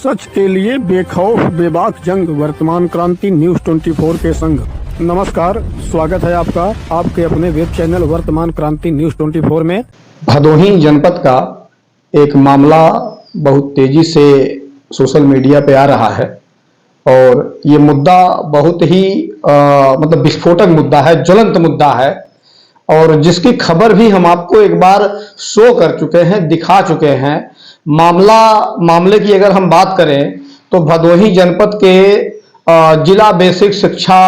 सच के लिए बेखौफ बेबाक जंग, वर्तमान क्रांति न्यूज 24 के संग। नमस्कार, स्वागत है आपका आपके अपने वेब चैनल वर्तमान क्रांति न्यूज 24 में। भदोही जनपद का एक मामला बहुत तेजी से सोशल मीडिया पे आ रहा है और ये मुद्दा बहुत ही मतलब विस्फोटक मुद्दा है, ज्वलंत मुद्दा है और जिसकी खबर भी हम आपको एक बार शो कर चुके हैं, दिखा चुके हैं। मामले की अगर हम बात करें तो भदोही जनपद के जिला बेसिक शिक्षा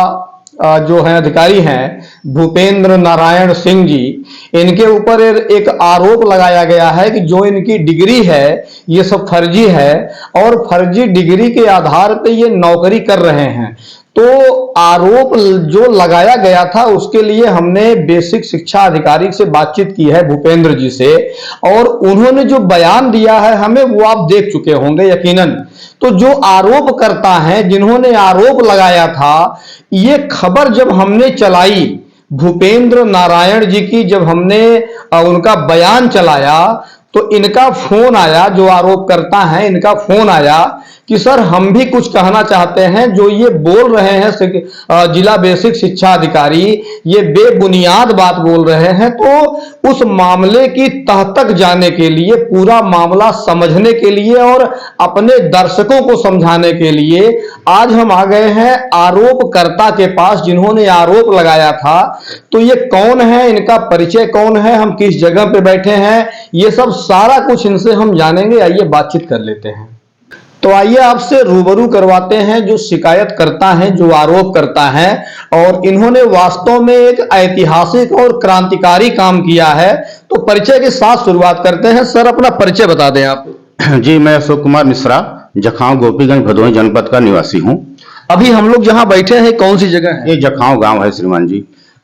जो है अधिकारी हैं भूपेंद्र नारायण सिंह जी, इनके ऊपर एक आरोप लगाया गया है कि जो इनकी डिग्री है ये सब फर्जी है और फर्जी डिग्री के आधार पे ये नौकरी कर रहे हैं। तो आरोप जो लगाया गया था उसके लिए हमने बेसिक शिक्षा अधिकारी से बातचीत की है भूपेंद्र जी से और उन्होंने जो बयान दिया है हमें वो आप देख चुके होंगे यकीनन। तो जो आरोप करता है, जिन्होंने आरोप लगाया था, ये खबर जब हमने चलाई भूपेंद्र नारायण जी की, जब हमने उनका बयान चलाया तो इनका फोन आया, जो आरोप करता है इनका फोन आया कि सर हम भी कुछ कहना चाहते हैं, जो ये बोल रहे हैं जिला बेसिक शिक्षा अधिकारी ये बेबुनियाद बात बोल रहे हैं। तो उस मामले की तह तक जाने के लिए, पूरा मामला समझने के लिए और अपने दर्शकों को समझाने के लिए आज हम आ गए हैं आरोपकर्ता के पास, जिन्होंने आरोप लगाया था। तो ये कौन है, इनका परिचय कौन है, हम किस जगह पे बैठे हैं, ये सब सारा कुछ इनसे हम जानेंगे। आइए बातचीत कर लेते हैं। तो आइए आपसे रूबरू करवाते हैं जो शिकायत करता है, जो आरोप करता है, और इन्होंने वास्तव में एक ऐतिहासिक और क्रांतिकारी काम किया है। तो परिचय के साथ शुरुआत करते हैं। सर अपना परिचय बता दें आप। जी, मैं अशोक कुमार मिश्रा, जखांव गोपीगंज भदोही जनपद का निवासी हूँ। अभी हम लोग जहां बैठे हैं कौन सी जगह है? ये जखांव गांव है श्रीमान जी।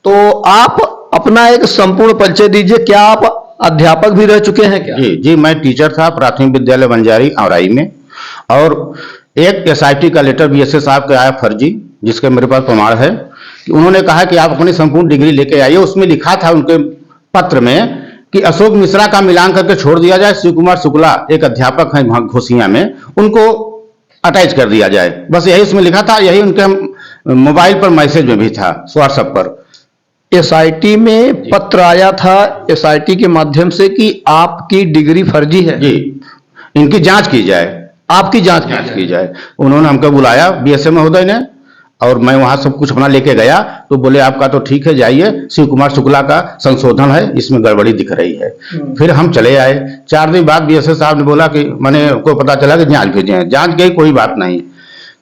तो आप अपना एक संपूर्ण परिचय दीजिए। क्या आप अध्यापक भी रह चुके हैं क्या? जी, मैं टीचर था प्राथमिक विद्यालय बंजारी औराई में, और एक एसआईटी का लेटर बीएसए साहब का आया फर्जी, जिसके मेरे पास प्रमाण है कि उन्होंने कहा कि आप अपनी संपूर्ण डिग्री लेके आइए। उसमें लिखा था उनके पत्र में कि अशोक मिश्रा का मिलान करके छोड़ दिया जाए, शिव कुमार शुक्ला एक अध्यापक हैं वहां घोसिया में, उनको अटैच कर दिया जाए। बस यही उसमें लिखा था, यही उनके मोबाइल पर मैसेज में भी था, व्हाट्सएप पर। एसआईटी में पत्र आया था एसआईटी के माध्यम से कि आपकी डिग्री फर्जी है। जी, इनकी जांच की जाए, आपकी जांच की जाए। उन्होंने हमको बुलाया बीएसए महोदय ने, और मैं वहां सब कुछ अपना लेके गया तो बोले आपका तो ठीक है, जाइए, शिव कुमार शुक्ला का संशोधन है, इसमें गड़बड़ी दिख रही है। फिर हम चले आए। 4 दिन बाद बीएसए साहब ने बोला कि मैंने को पता चला कि जांच भेजे, जांच गई, कोई बात नहीं।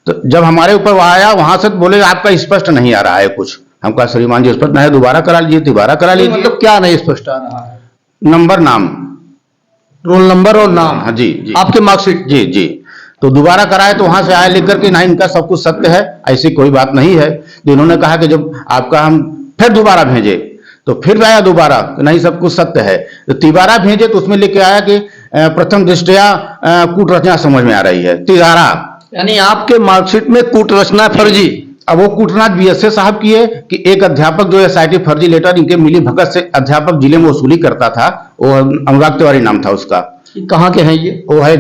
तो जब हमारे ऊपर वो आया वहां से बोले आपका स्पष्ट नहीं आ रहा है कुछ। हम कहा श्रीमान जी स्पष्ट नहीं, दोबारा करा लीजिए, दोबारा करा लीजिए। मतलब क्या नहीं स्पष्ट आ रहा है? नंबर, नाम, रोल नंबर और नाम। हाँ जी, आपके मार्कशीट। जी। तो दोबारा कराए तो वहां से आया लिख करके नहीं इनका सब कुछ सत्य है, ऐसी कोई बात नहीं है। तो इन्होंने कहा कि जब आपका हम फिर दोबारा भेजे तो फिर आया दोबारा, नहीं सब कुछ सत्य है। तो तिबारा भेजे तो उसमें लिख के आया कि प्रथम दृष्टया कूट रचना समझ में आ रही है, तिबारा। यानी आपके मार्कशीट में कूट रचना फर्जी। अब वो कूटनाथ बीएसए साहब की है कि एक अध्यापक जो एसआईटी फर्जी लेटर इनके मिली भगत से अध्यापक जिले में वसूली करता था, वो अनुराग तिवारी नाम था उसका। कहाँ के हैं ये? वो है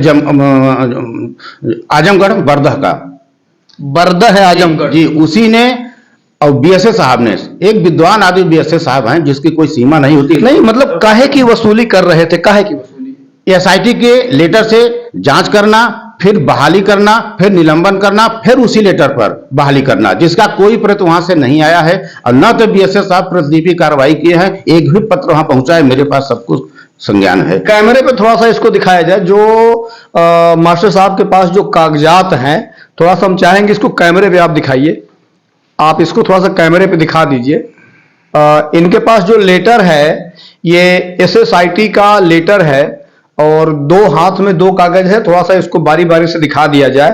आजमगढ़ बरदह का। बरदह है आजमगढ़ जी। उसी ने और बीएसए साहब ने, एक विद्वान आदमी बीएसए साहब हैं जिसकी कोई सीमा नहीं होती। नहीं मतलब काहे की वसूली कर रहे थे? काहे की वसूली? एसआईटी के लेटर से जांच करना, फिर बहाली करना, फिर निलंबन करना, फिर उसी लेटर पर बहाली करना, जिसका कोई प्रति वहां से नहीं आया है। और न तो बीएसए साहब प्रतिलिपि कार्रवाई किए हैं, एक भी पत्र वहां पहुंचा है, मेरे पास सब कुछ संज्ञान है। कैमरे पे थोड़ा सा इसको दिखाया जाए, जो मास्टर साहब के पास जो कागजात हैं, थोड़ा सा हम चाहेंगे इसको कैमरे पे आप दिखाइए। आप इसको थोड़ा सा कैमरे पे दिखा दीजिए। इनके पास जो लेटर है ये एसएसआईटी का लेटर है और 2 हाथ में 2 कागज है। थोड़ा सा इसको बारी बारी से दिखा दिया जाए।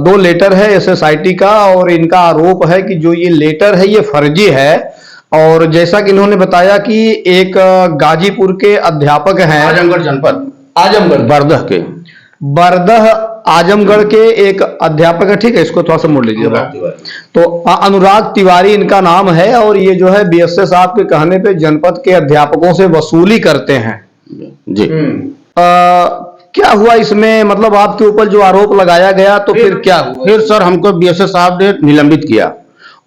2 लेटर है एसएसआईटी का और इनका आरोप है कि जो ये लेटर है ये फर्जी है। और जैसा कि इन्होंने बताया कि एक गाजीपुर के अध्यापक हैं, आजमगढ़ जनपद, आजमगढ़ बरदह आजमगढ़ के एक अध्यापक है। ठीक है, इसको थोड़ा सा मोड़ लीजिए। तो अनुराग तिवारी इनका नाम है और ये जो है बीएसए साहब के कहने पे जनपद के अध्यापकों से वसूली करते हैं। जी। क्या हुआ इसमें, मतलब आपके ऊपर जो आरोप लगाया गया तो फिर क्या हुआ? फिर सर हमको बीएसए साहब ने निलंबित किया।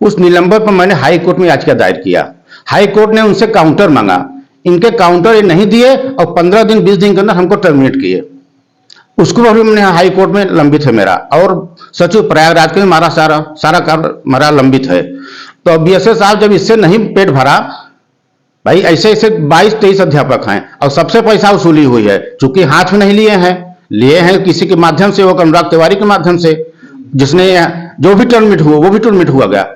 उस निलंबन पर मैंने हाई कोर्ट में याचिका दायर किया। हाई कोर्ट ने उनसे काउंटर मांगा, इनके काउंटर ये नहीं दिए और 15 दिन 20 दिन के अंदर हमको टर्मिनेट किए। उसको भी मैंने हाई कोर्ट में लंबित है मेरा, और सचिव प्रयागराज के हमारा सारा कार्य हमारा लंबित है। तो बीएसए साहब जब इससे नहीं पेट भरा, भाई ऐसे ऐसे 22-23 अध्यापक हैं और सबसे पैसा वसूली हुई है, चूंकि हाथ में नहीं लिए हैं किसी के माध्यम से, वो अनुराग तिवारी के माध्यम से, जिसने जो भी टर्मिनेट हुआ वो भी टर्मिनेट हुआ गया।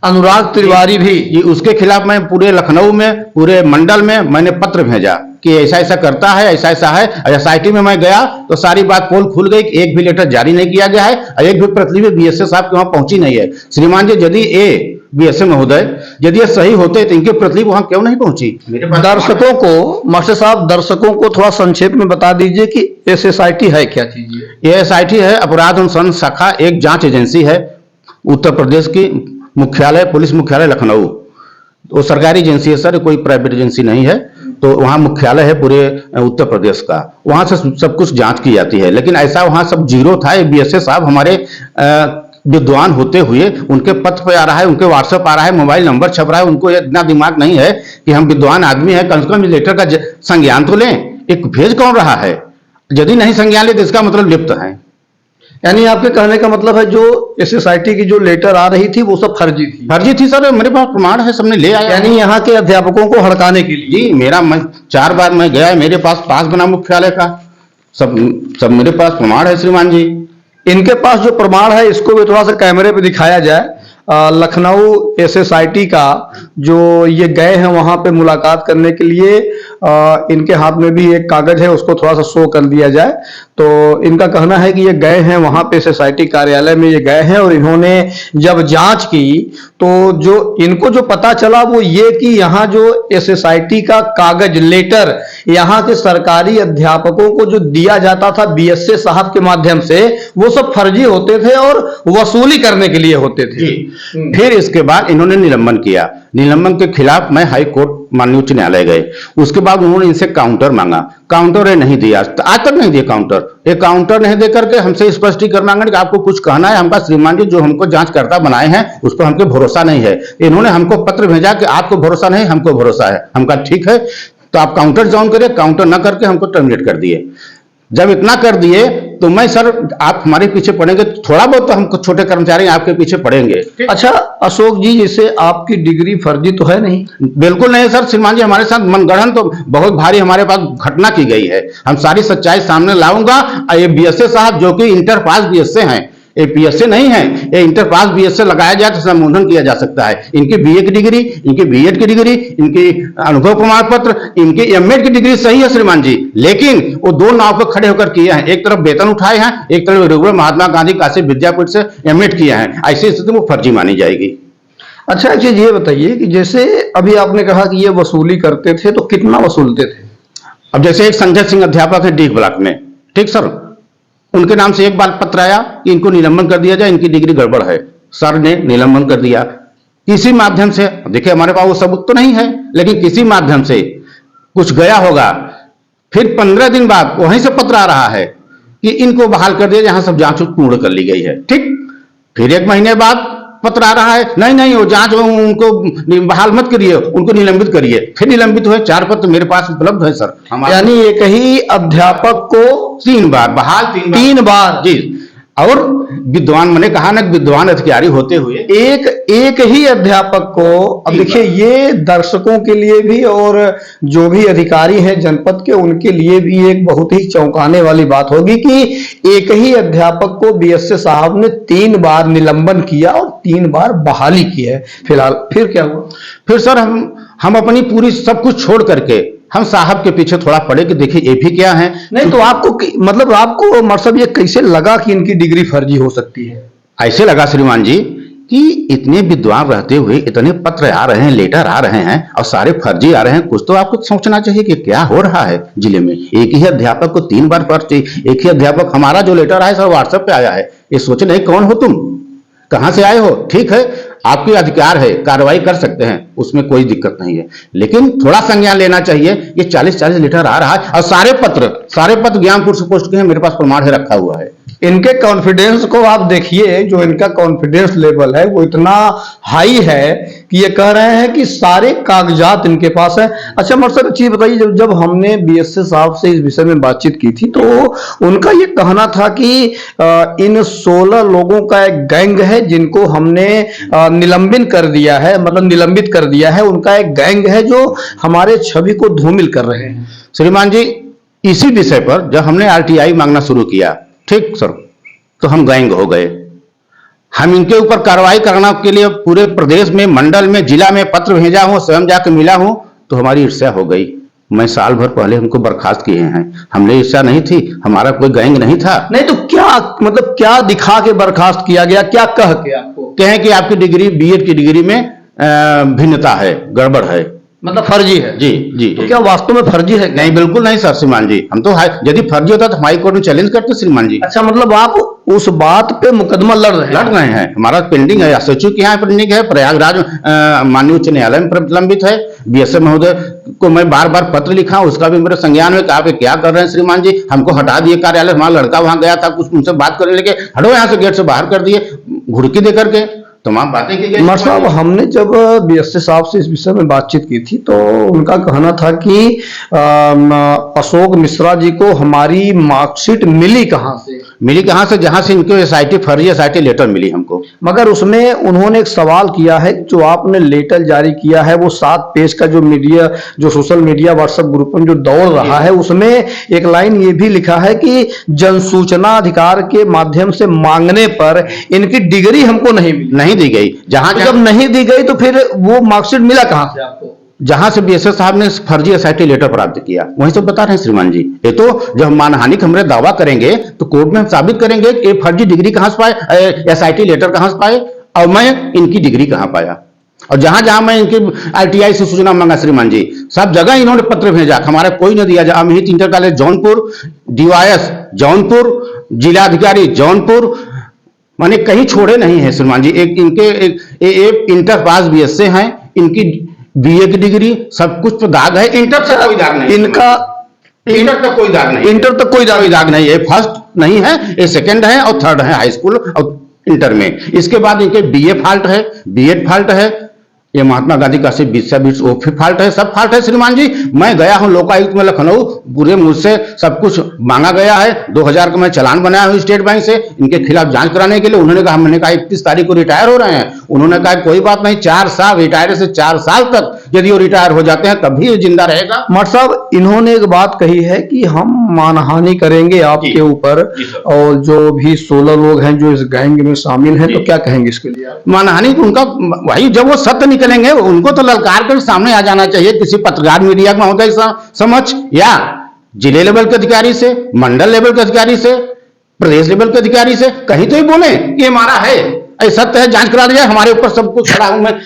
अनुराग तिवारी भी, उसके खिलाफ मैं पूरे लखनऊ में, पूरे मंडल में मैंने पत्र भेजा कि ऐसा ऐसा करता है, ऐसा ऐसा है। एसआईटी में मैं गया तो सारी बात पोल खुल गई कि एक भी लेटर जारी नहीं किया गया है और एक भी प्रतिलिपि बीएसए साहब के वहां पहुंची नहीं है। श्रीमान जी, यदि ये बीएसए महोदय यदि ये सही होते तो इनके प्रतिलिपि वहां क्यों नहीं पहुंची? दर्शकों को, मास्टर साहब, दर्शकों को थोड़ा संक्षेप में बता दीजिए कि एसएसआईटी है क्या चीज? ये एसआईटी है अपराध अनुसंधान शाखा, एक जांच एजेंसी है उत्तर प्रदेश की, मुख्यालय पुलिस मुख्यालय लखनऊ। वो सरकारी एजेंसी है सर, कोई प्राइवेट एजेंसी नहीं है। तो वहाँ मुख्यालय है पूरे उत्तर प्रदेश का, वहां से सब कुछ जांच की जाती है। लेकिन ऐसा वहां सब जीरो था। बीएसए साहब हमारे विद्वान होते हुए उनके पत्र पे आ रहा है, उनके व्हाट्सएप आ रहा है, मोबाइल नंबर छप रहा है, उनको इतना दिमाग नहीं है कि हम विद्वान आदमी हैं, कम से कम लेटर का संज्ञान तो लें। एक भेज कौन रहा है? यदि नहीं संज्ञान ले तो इसका मतलब लिप्त है। यानी आपके कहने का मतलब है जो एसएसआईटी की जो लेटर आ रही थी वो सब फर्जी थी? फर्जी थी सर, मेरे पास प्रमाण है, सबने ले आया। यानी यहाँ के अध्यापकों को हड़काने के लिए? जी, मेरा 4 बार मैं गया, मेरे पास पास बना मुख्यालय का, सब मेरे पास प्रमाण है श्रीमान जी। इनके पास जो प्रमाण है इसको भी थोड़ा सा कैमरे पे दिखाया जाए। लखनऊ एसएसआईटी का जो ये गए हैं वहां पे मुलाकात करने के लिए, इनके हाथ में भी एक कागज है, उसको थोड़ा सा शो कर दिया जाए। तो इनका कहना है कि ये गए हैं वहां पे एसएसआईटी कार्यालय में, ये गए हैं और इन्होंने जब जांच की तो जो इनको जो पता चला वो ये कि यहाँ जो एसएसआईटी का कागज लेटर यहाँ के सरकारी अध्यापकों को जो दिया जाता था बीएसए साहब के माध्यम से, वो सब फर्जी होते थे और वसूली करने के लिए होते थे। फिर इसके बाद इन्होंने निलंबन किया। निलंबन के खिलाफ मैं हाई कोर्ट माननीय उच्च न्यायालय गए। उसके बाद उन्होंने इनसे काउंटर मांगा, काउंटर ये नहीं दिया, आज तक नहीं दिया काउंटर। ये काउंटर नहीं दे करके हमसे स्पष्टीकरण मांगे कि आपको कुछ कहना है। हमका श्रीमान जी जो हमको जांचकर्ता बनाए हैं उस पर हमको भरोसा नहीं है। इन्होंने हमको पत्र भेजा कि आपको भरोसा नहीं, हमको भरोसा है। हमका ठीक है, तो आप काउंटर ज्वाइन करिए। काउंटर न करके हमको टर्मिनेट कर दिए। जब इतना कर दिए तो मैं सर, आप हमारे पीछे पड़ेंगे, थोड़ा बहुत तो हमको छोटे कर्मचारी आपके पीछे पड़ेंगे। अच्छा अशोक जी, जैसे आपकी डिग्री फर्जी तो है नहीं? बिल्कुल नहीं सर श्रीमान जी, हमारे साथ मनगढ़ंत तो बहुत भारी हमारे पास घटना की गई है। हम सारी सच्चाई सामने लाऊंगा। ये बीएसए साहब जो कि इंटर पास बीएसए हैं, ये बीएसए नहीं है, ये इंटर पास बीएसए लगाया जाए तो संबोधन किया जा सकता है। इनकी बीए की डिग्री, इनकी बीएड की डिग्री, इनकी अनुभव प्रमाण पत्र, इनकी एमएड की डिग्री सही है श्रीमान जी, लेकिन वो दो नाव पर खड़े होकर किए हैं। एक तरफ वेतन उठाए हैं, एक तरफ रेगुलर महात्मा गांधी काशी विद्यापीठ से एमएड किए हैं। ऐसी स्थिति में फर्जी मानी जाएगी। अच्छा एक चीज ये बताइए कि जैसे अभी आपने कहा कि ये वसूली करते थे, तो कितना वसूलते थे? अब जैसे एक संजय सिंह अध्यापक है डीग ब्लॉक में, ठीक सर, उनके नाम से एक बार पत्र आया कि इनको निलंबन कर दिया जाए, इनकी डिग्री गड़बड़ है। सर ने निलंबन कर दिया किसी माध्यम से। देखिए हमारे पास वो सबूत तो नहीं है, लेकिन किसी माध्यम से कुछ गया होगा। फिर 15 दिन बाद वहीं से पत्र आ रहा है कि इनको बहाल कर दिया, जहां सब जांच पूर्ण कर ली गई है। ठीक, फिर 1 महीने बाद पत्र आ रहा है, नहीं नहीं वो जांच उनको बहाल मत करिए, उनको निलंबित करिए। फिर निलंबित हुए। 4 पत्र मेरे पास उपलब्ध है सर। यानी एक ही अध्यापक को 3 बार बहाल, 3 बार जी। और विद्वान, मैंने कहा ना, विद्वान अधिकारी होते हुए एक ही अध्यापक को। अब देखिए ये दर्शकों के लिए भी और जो भी अधिकारी हैं जनपद के, उनके लिए भी एक बहुत ही चौंकाने वाली बात होगी कि एक ही अध्यापक को बीएसए साहब ने 3 बार निलंबन किया और 3 बार बहाली की है। फिलहाल फिर क्या हुआ? फिर सर हम अपनी पूरी सब कुछ छोड़ करके हम साहब के पीछे थोड़ा पड़े कि देखिए ये भी क्या है। नहीं तो आपको मतलब आपको मतलब ये कैसे लगा कि इनकी डिग्री फर्जी हो सकती है? ऐसे लगा श्रीमान जी कि इतने विद्वान रहते हुए इतने पत्र आ रहे हैं, लेटर आ रहे हैं और सारे फर्जी आ रहे हैं। कुछ तो आपको सोचना चाहिए कि क्या हो रहा है जिले में। एक ही अध्यापक को 3 बार फर्जी, एक ही अध्यापक। हमारा जो लेटर आया सर व्हाट्सएप पे आया है, ये सोच नहीं कौन हो तुम, कहां से आए हो। ठीक है, आपके अधिकार है, कार्रवाई कर सकते हैं, उसमें कोई दिक्कत नहीं है, लेकिन थोड़ा संज्ञान लेना चाहिए। ये 40-40 लीटर आ रहा है और सारे पत्र ज्ञानपुर से पोस्ट के हैं, मेरे पास प्रमाण है, रखा हुआ है। इनके कॉन्फिडेंस को आप देखिए, जो इनका कॉन्फिडेंस लेवल है वो इतना हाई है कि ये कह रहे हैं कि सारे कागजात इनके पास है। अच्छा मर साहब, एक चीज बताइए, जब हमने बीएसए साहब से इस विषय में बातचीत की थी तो उनका ये कहना था कि इन 16 लोगों का एक गैंग है जिनको हमने निलंबित कर दिया है, मतलब निलंबित कर दिया है। उनका एक गैंग है जो हमारे छवि को धूमिल कर रहे हैं। श्रीमान जी, इसी विषय पर जब हमने आरटीआई मांगना शुरू किया, ठीक सर, तो हम गैंग हो गए। हम इनके ऊपर कार्रवाई करने के लिए पूरे प्रदेश में, मंडल में, जिला में पत्र भेजा हूं, स्वयं जाकर मिला हूं, तो हमारी ईर्ष्या हो गई। मैं साल भर पहले हमको बर्खास्त किए हैं। हमने ईर्ष्या नहीं थी, हमारा कोई गैंग नहीं था। नहीं तो क्या मतलब क्या दिखा के बर्खास्त किया गया, क्या कह के आपको? कहें कि आपकी डिग्री, बीएड की डिग्री में भिन्नता है, गड़बड़ है, मतलब फर्जी है। जी जी। तो क्या वास्तव में फर्जी है? नहीं, बिल्कुल नहीं सर श्रीमान जी। हम तो यदि फर्जी होता तो हाई कोर्ट में चैलेंज करते श्रीमान जी। अच्छा, मतलब आप उस बात पे मुकदमा लड़ रहे हैं? हमारा पेंडिंग है, सचिव के यहाँ पेंडिंग है, प्रयागराज माननीय उच्च न्यायालय में प्रलंबित है। बीएसए महोदय को मैं बार बार पत्र लिखा, उसका भी मेरे संज्ञान में, आप क्या कर रहे हैं श्रीमान जी, हमको हटा दिए कार्यालय। हमारा लड़का वहां गया था, कुछ उनसे बात करने लगे, हटो यहाँ से, गेट से बाहर कर दिए, घुड़की दे करके तमाम बातें की गई। मर साहब, हमने जब बीएसए साहब से इस विषय में बातचीत की थी तो उनका कहना था कि अशोक मिश्रा जी को हमारी मार्कशीट मिली कहां से? जहां से इनको एसआईटी, फर्जी एसआईटी लेटर मिली हमको। मगर उसमें उन्होंने एक सवाल किया है, जो आपने लेटर जारी किया है वो 7 पेज का जो सोशल मीडिया व्हाट्सएप ग्रुप में जो दौड़ रहा है, उसमें एक लाइन ये भी लिखा है कि जनसूचना अधिकार के माध्यम से मांगने पर इनकी डिग्री हमको नहीं दी गई। जब नहीं दी गई तो फिर वो मार्कशीट मिला कहां से आपको? जहां से बीएसए साहब ने फर्जी एसआईटी लेटर प्राप्त किया, वहीं से बता रहे हैं श्रीमान जी। ये तो जब मानहानि का हम दावा करेंगे तो कोर्ट में हम साबित करेंगे कि फर्जी डिग्री कहां से पाए, एसआईटी लेटर कहां से पाए, और मैं इनकी डिग्री कहां पाया। और जहां जहां मैं इनकी आरटीआई से सूचना मांगा श्रीमान जी, सब जगह इन्होंने पत्र भेजा, हमारा कोई न दिया। Amit inter college Jaunpur, DYS Jaunpur, जिलाधिकारी जौनपुर, माने कहीं छोड़े नहीं है श्रीमान जी। एक इंटर पास बीएसए हैं, इनकी बीए की डिग्री, सब कुछ तो दाग है। इंटर तक कोई दाग नहीं, इंटर तक कोई दाग नहीं है। फर्स्ट नहीं है, ये सेकंड है और थर्ड है, हाई स्कूल और इंटर में। इसके बाद इनके बीए फाल्ट है, बीएड फाल्ट है, ये महात्मा गांधी का सिर्फ 20 वो फाल्ट है, सब फाल्ट है श्रीमान जी। मैं गया हूं लोकायुक्त में लखनऊ, पूरे मुझसे सब कुछ मांगा गया है। 2000 का मैं चालान बनाया हूं स्टेट बैंक से इनके खिलाफ जांच कराने के लिए। उन्होंने कहा, हमने कहा 31 तारीख को रिटायर हो रहे हैं। उन्होंने कहा कोई बात नहीं, 4 साल रिटायर से 4 साल तक यदि वो रिटायर हो जाते हैं तभी ये जिंदा रहेगा। मठ साहब, इन्होंने एक बात कही है कि हम मानहानि करेंगे आपके ऊपर, और जो भी 16 लोग हैं जो इस गैंग में शामिल हैं, तो क्या कहेंगे इसके लिए? मानहानि उनका भाई, जब वो सत्य निकलेंगे उनको तो ललकार कर सामने आ जाना चाहिए, किसी पत्रकार मीडिया महोदय समझ, या जिले लेवल के अधिकारी से, मंडल लेवल के अधिकारी से, प्रदेश लेवल के अधिकारी से, कहीं तो ही बोले कि हमारा है, सत्य है, जांच करा दिया, हमारे ऊपर सब कुछ खड़ा हूं मैं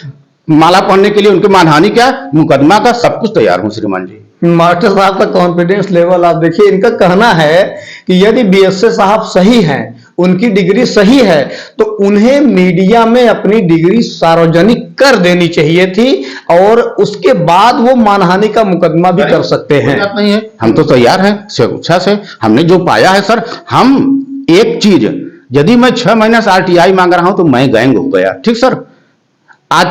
माला पहनने के लिए, उनके मानहानि क्या, मुकदमा का सब कुछ तैयार हूं श्रीमान जी। मास्टर साहब का कॉन्फिडेंस लेवल आप देखिए। इनका कहना है कि यदि बीएसए साहब सही हैं, उनकी डिग्री सही है, तो उन्हें मीडिया में अपनी डिग्री सार्वजनिक कर देनी चाहिए थी, और उसके बाद वो मानहानि का मुकदमा भी कर सकते हैं। नहीं है, हम तो तैयार हैं स्वेच्छा से। हमने जो पाया है सर, हम एक चीज, यदि मैं 6 महीने से आरटीआई मांग रहा हूं तो मैं गैंग हो गया, ठीक सर। आज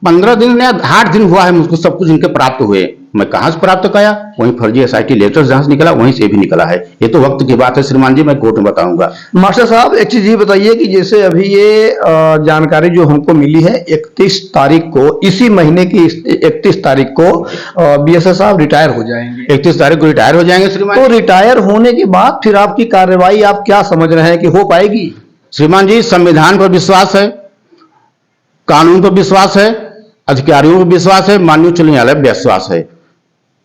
15 दिन या 8 दिन हुआ है मुझको सब कुछ इनके प्राप्त हुए। मैं कहां से प्राप्त किया, वहीं फर्जी एसआईटी लेटर जहां से निकला वहीं से भी निकला है। ये तो वक्त की बात है श्रीमान जी, मैं कोर्ट में बताऊंगा। मास्टर साहब, एक चीज ये बताइए कि जैसे अभी ये जानकारी जो हमको मिली है 31 तारीख को, इसी महीने की 31 तारीख को बीएसए साहब रिटायर हो जाएंगे। 31 तारीख को रिटायर हो जाएंगे श्रीमान। तो रिटायर होने के बाद फिर आपकी कार्रवाई आप क्या समझ रहे हैं कि हो पाएगी? श्रीमान जी, संविधान पर विश्वास है, कानून पर विश्वास है, अधिकारियों पर विश्वास है, माननीय उच्च न्यायालय पर विश्वास है।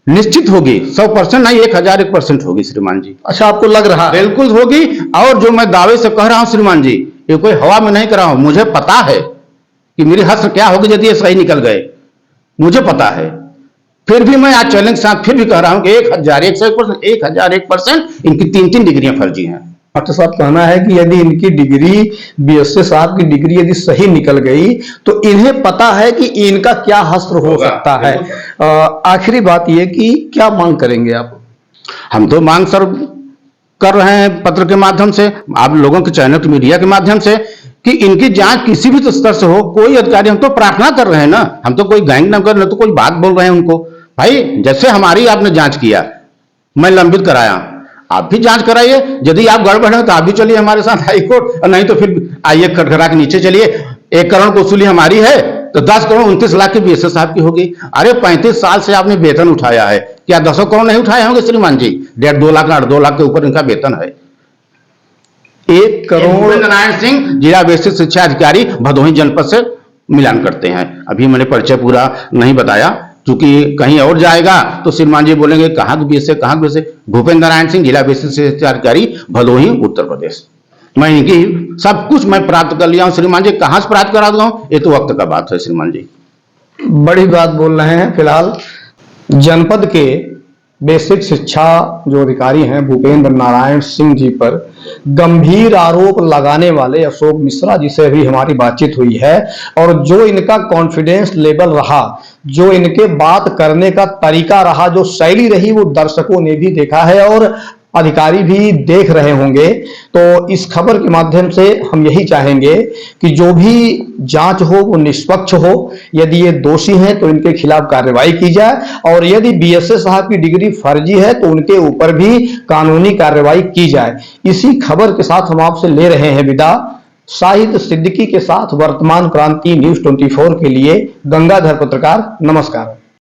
निश्चित होगी, 100% नहीं, 1001% होगी श्रीमान जी। अच्छा, आपको लग रहा है? बिल्कुल होगी। और जो मैं दावे से कह रहा हूं श्रीमान जी, ये कोई हवा में नहीं कर रहा हूं, मुझे पता है कि मेरी हश्र क्या होगी यदि ये सही निकल गए, मुझे पता है। फिर भी मैं आज चैलेंज के साथ फिर भी कह रहा हूं कि 1001% इनकी 3 डिग्रियां फर्जी हैं। डॉक्टर साहब कहना है कि यदि इनकी डिग्री, बीएसए साहब की डिग्री यदि सही निकल गई तो इन्हें पता है कि इनका क्या हश्र हो सकता है। आखिरी बात यह कि क्या मांग करेंगे आप? हम तो मांग सर कर रहे हैं पत्र के माध्यम से, आप लोगों के चैनल के मीडिया के माध्यम से, कि इनकी जांच किसी भी स्तर से हो। कोई अधिकारी, हम तो प्रार्थना कर रहे हैं ना, हम तो कोई गैंग न कर रहे, तो कोई बात बोल रहे हैं उनको। भाई जैसे हमारी आपने जांच किया, मैं लंबित कराया, आप भी जांच कराइए। यदि आप गड़बड़ है तो आप भी चलिए हमारे साथ हाई कोर्ट, और नहीं तो फिर आइए खटखटा के नीचे चलिए। 1 करोड़ की वसूली हमारी है तो 10 करोड़ 29 लाख की बीएसए साहब की होगी। अरे 35 साल से आपने वेतन उठाया है, क्या 10 करोड़ नहीं उठाए होंगे श्रीमान जी? 1.5-2 लाख 8-2 लाख के ऊपर इनका वेतन है। 1 करोड़। नारायण सिंह, जिला बेसिक शिक्षा अधिकारी, भदोही जनपद से मिलान करते हैं। अभी मैंने परिचय पूरा नहीं बताया, क्योंकि कहीं और जाएगा तो श्रीमान जी बोलेंगे कहाँ के बीएसए, कहाँ के बीएसए। भूपेंद्र नारायण सिंह, जिला बेसिक शिक्षा अधिकारी, भदोही, उत्तर प्रदेश। मैं इनकी सब कुछ मैं प्राप्त कर लिया हूं श्रीमान जी। कहां से प्राप्त करा दूंगा ये तो वक्त का बात है श्रीमान जी। बड़ी बात बोल रहे हैं। फिलहाल जनपद के बेसिक शिक्षा जो अधिकारी हैं भूपेंद्र नारायण सिंह जी पर गंभीर आरोप लगाने वाले अशोक मिश्रा जी से भी हमारी बातचीत हुई है, और जो इनका कॉन्फिडेंस लेवल रहा, जो इनके बात करने का तरीका रहा, जो शैली रही, वो दर्शकों ने भी देखा है और अधिकारी भी देख रहे होंगे। तो इस खबर के माध्यम से हम यही चाहेंगे कि जो भी जांच हो वो निष्पक्ष हो। यदि ये दोषी हैं तो इनके खिलाफ कार्रवाई की जाए, और यदि बीएसए साहब की डिग्री फर्जी है तो उनके ऊपर भी कानूनी कार्रवाई की जाए। इसी खबर के साथ हम आपसे ले रहे हैं विदा। शाहिद सिद्दीकी के साथ वर्तमान क्रांति न्यूज़ 24 के लिए गंगाधर पत्रकार, नमस्कार।